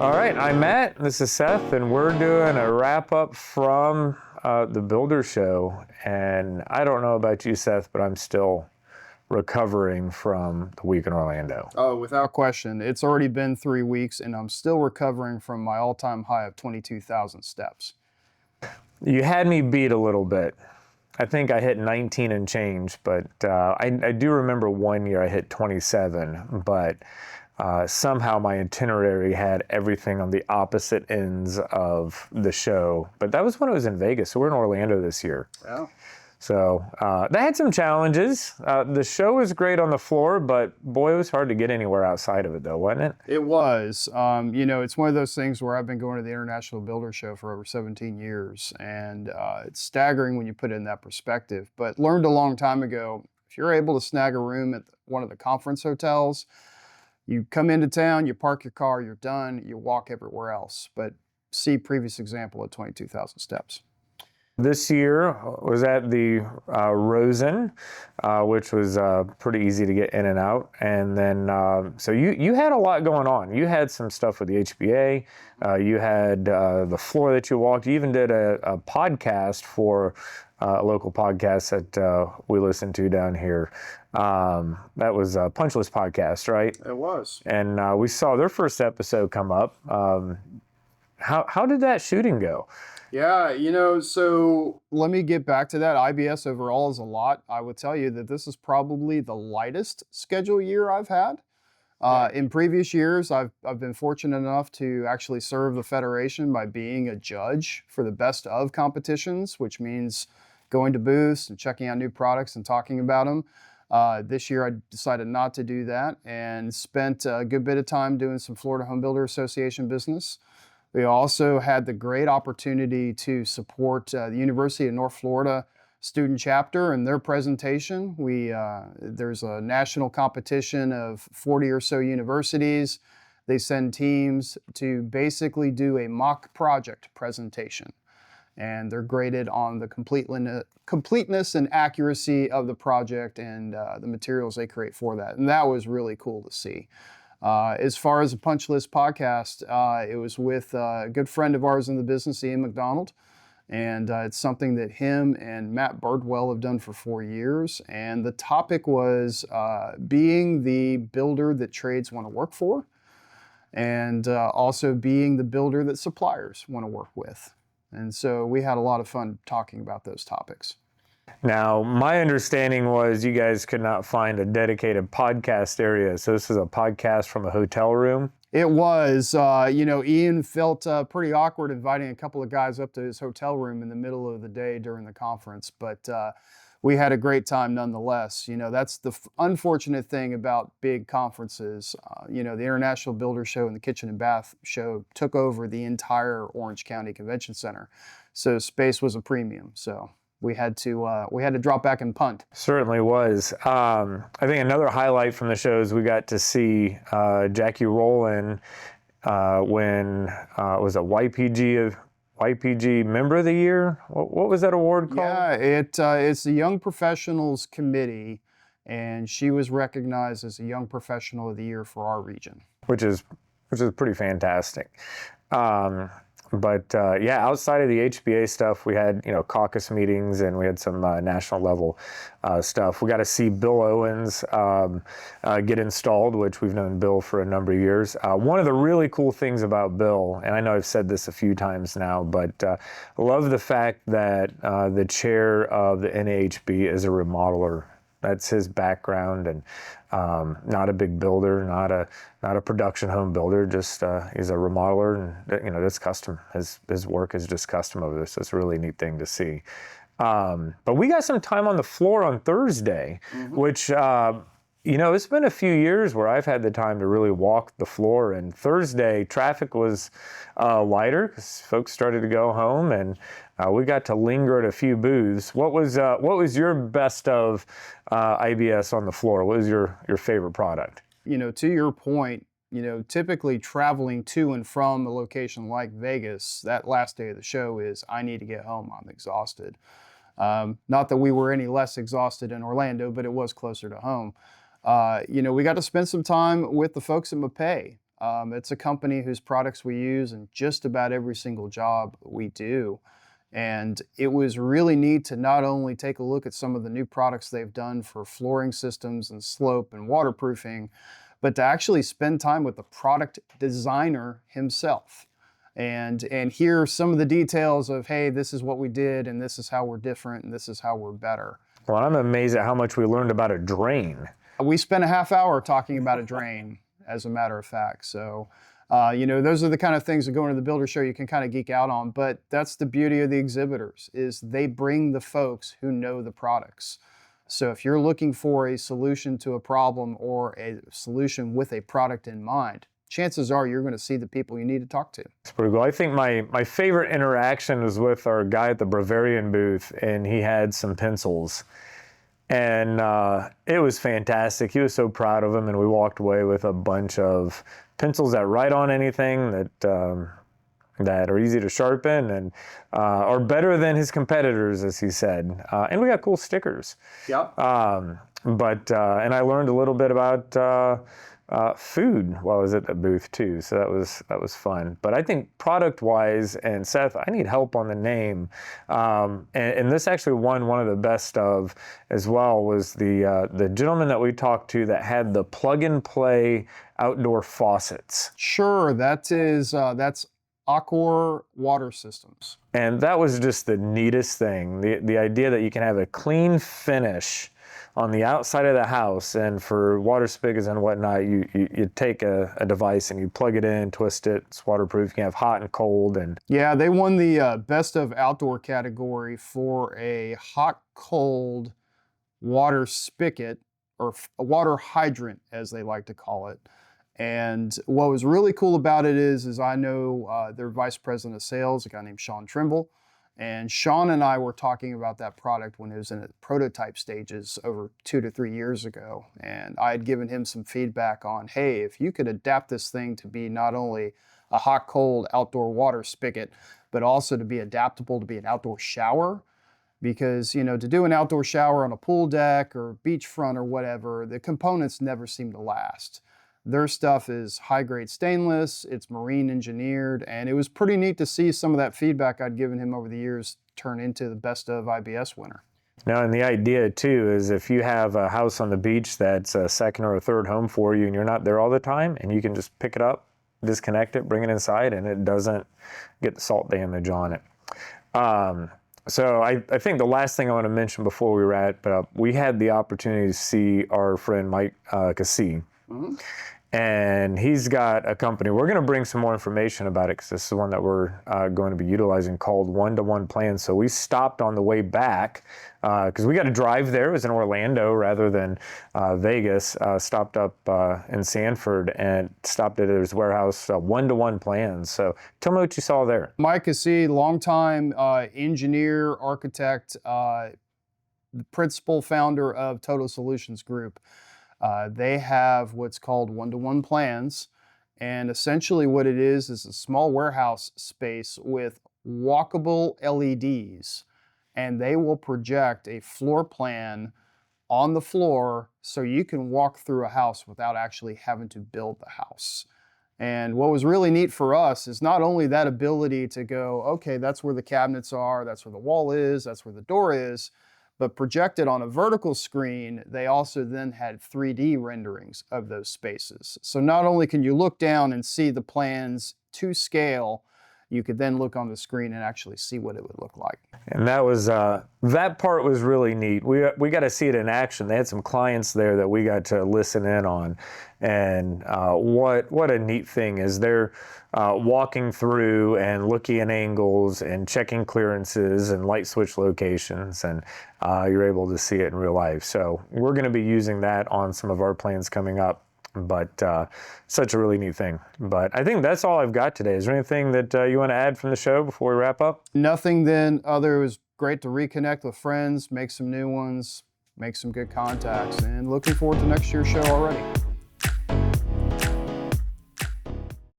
All right, I'm Matt, this is Seth, and we're doing a wrap-up from the Builder Show. And I don't know about you, Seth, but I'm still recovering from the week in Orlando. Oh, without question. It's already been 3 weeks, and I'm still recovering from my all-time high of 22,000 steps. You had me beat a little bit. I think I hit 19 and change, but I do remember one year I hit 27, but somehow my itinerary had everything on the opposite ends of the show. But that was when it was in Vegas, so we're in Orlando this year. Yeah. So that had some challenges. The show was great on the floor, but boy, it was hard to get anywhere outside of it though, wasn't it? It was. It's one of those things where I've been going to the International Builder Show for over 17 years, and it's staggering when you put it in that perspective. But learned a long time ago, if you're able to snag a room at one of the conference hotels, you come into town, you park your car, you're done, you walk everywhere else. But see previous example at 22,000 steps. This year was at the Rosen, which was pretty easy to get in and out. And then, so you had a lot going on. You had some stuff with the HBA. You had the floor that you walked. You even did a podcast for a local podcast that we listen to down here. That was a Punchless podcast, right? It was. And we saw their first episode come up. How did that shooting go? Yeah, so let me get back to that. IBS overall is a lot. I would tell you that this is probably the lightest schedule year I've had. In previous years, I've been fortunate enough to actually serve the Federation by being a judge for the best of competitions, which means going to booths and checking out new products and talking about them. This year, I decided not to do that and spent a good bit of time doing some Florida Home Builder Association business. We also had the great opportunity to support the University of North Florida student chapter and their presentation. There's a national competition of 40 or so universities. They send teams to basically do a mock project presentation. And they're graded on the completeness and accuracy of the project and the materials they create for that. And that was really cool to see. As far as the Punch List podcast, it was with a good friend of ours in the business, Ian McDonald, and it's something that him and Matt Birdwell have done for 4 years. And the topic was being the builder that trades want to work for, and also being the builder that suppliers want to work with. And so we had a lot of fun talking about those topics. Now, my understanding was you guys could not find a dedicated podcast area, so this is a podcast from a hotel room. It was. Ian felt pretty awkward inviting a couple of guys up to his hotel room in the middle of the day during the conference, but we had a great time nonetheless. That's the unfortunate thing about big conferences. The International Builder Show and the Kitchen and Bath Show took over the entire Orange County Convention Center, so space was a premium. So we had to drop back and punt. Certainly was. I think another highlight from the show is we got to see Jackie Rowland when was it YPG Member of the Year? What was that award called? Yeah, it's the Young Professionals Committee, and she was recognized as a Young Professional of the Year for our region, which is pretty fantastic. But outside of the HBA stuff, we had caucus meetings and we had some national level stuff. We got to see Bill Owens get installed, which we've known Bill for a number of years. One of the really cool things about Bill, and I know I've said this a few times now, but I love the fact that the chair of the NAHB is a remodeler. That's his background, and not a big builder, not a production home builder. Just he's a remodeler, and that's custom. His work is just custom over this. So it's a really neat thing to see. But we got some time on the floor on Thursday, which it's been a few years where I've had the time to really walk the floor. And Thursday, traffic was lighter because folks started to go home, and we got to linger at a few booths. What was your best of IBS on the floor? What was your favorite product? To your point, typically traveling to and from a location like Vegas, that last day of the show is, I need to get home, I'm exhausted. Not that we were any less exhausted in Orlando, but it was closer to home. We got to spend some time with the folks at Mapei. It's a company whose products we use in just about every single job we do. And it was really neat to not only take a look at some of the new products they've done for flooring systems and slope and waterproofing, but to actually spend time with the product designer himself and hear some of the details of, hey, this is what we did and this is how we're different and this is how we're better. Well, I'm amazed at how much we learned about a drain. We spent a half hour talking about a drain, as a matter of fact. So, those are the kind of things that go into the builder show you can kind of geek out on, but that's the beauty of the exhibitors, is they bring the folks who know the products. So if you're looking for a solution to a problem or a solution with a product in mind, chances are you're going to see the people you need to talk to. It's pretty cool. I think my favorite interaction was with our guy at the Bavarian booth, and he had some pencils. And it was fantastic. He was so proud of them, and we walked away with a bunch of pencils that write on anything, that are easy to sharpen and are better than his competitors, as he said. And we got cool stickers. Yep. And I learned a little bit about food while I was at the booth too, so that was fun. But I think product-wise, and Seth, I need help on the name. And this actually won one of the best of as well, was the gentleman that we talked to that had the plug-and-play outdoor faucets. Sure, that's Aquor Water Systems. And that was just the neatest thing. The idea that you can have a clean finish on the outside of the house, and for water spigots and whatnot, you take a device and you plug it in, twist it, it's waterproof, you can have hot and cold. And yeah, they won the best of outdoor category for a hot-cold water spigot, or a water hydrant as they like to call it. And what was really cool about it is I know their vice president of sales, a guy named Sean Trimble, and Sean and I were talking about that product when it was in its prototype stages over 2 to 3 years ago. And I had given him some feedback on, hey, if you could adapt this thing to be not only a hot-cold outdoor water spigot, but also to be adaptable to be an outdoor shower. Because, to do an outdoor shower on a pool deck or beachfront or whatever, the components never seem to last. Their stuff is high-grade stainless, it's marine engineered, and it was pretty neat to see some of that feedback I'd given him over the years turn into the best of IBS winner. Now, and the idea too is if you have a house on the beach that's a second or a third home for you and you're not there all the time, and you can just pick it up, disconnect it, bring it inside, and it doesn't get the salt damage on it. So I think the last thing I want to mention before we wrap it up, we had the opportunity to see our friend Mike Cassie. Mm-hmm. And he's got a company. We're going to bring some more information about it because this is one that we're going to be utilizing, called One-to-One Plans. So we stopped on the way back because we got to drive there. It was in Orlando rather than Vegas. Stopped up in Sanford and stopped at his warehouse, One-to-One Plans. So tell me what you saw there. Mike Cassie, longtime engineer, architect, the principal founder of Total Solutions Group. They have what's called one-to-one plans, and essentially what it is a small warehouse space with walkable LEDs, and they will project a floor plan on the floor so you can walk through a house without actually having to build the house. And what was really neat for us is not only that ability to go, okay, that's where the cabinets are, that's where the wall is, that's where the door is, but projected on a vertical screen, they also then had 3D renderings of those spaces. So not only can you look down and see the plans to scale, you could then look on the screen and actually see what it would look like. And that was that part was really neat. We got to see it in action. They had some clients there that we got to listen in on, and what a neat thing is they're walking through and looking at angles and checking clearances and light switch locations, and you're able to see it in real life. So we're going to be using that on some of our plans coming up. But such a really neat thing. But I think that's all I've got today. Is there anything that you want to add from the show before we wrap up? Nothing then other. It was great to reconnect with friends, make some new ones, make some good contacts, and looking forward to next year's show already.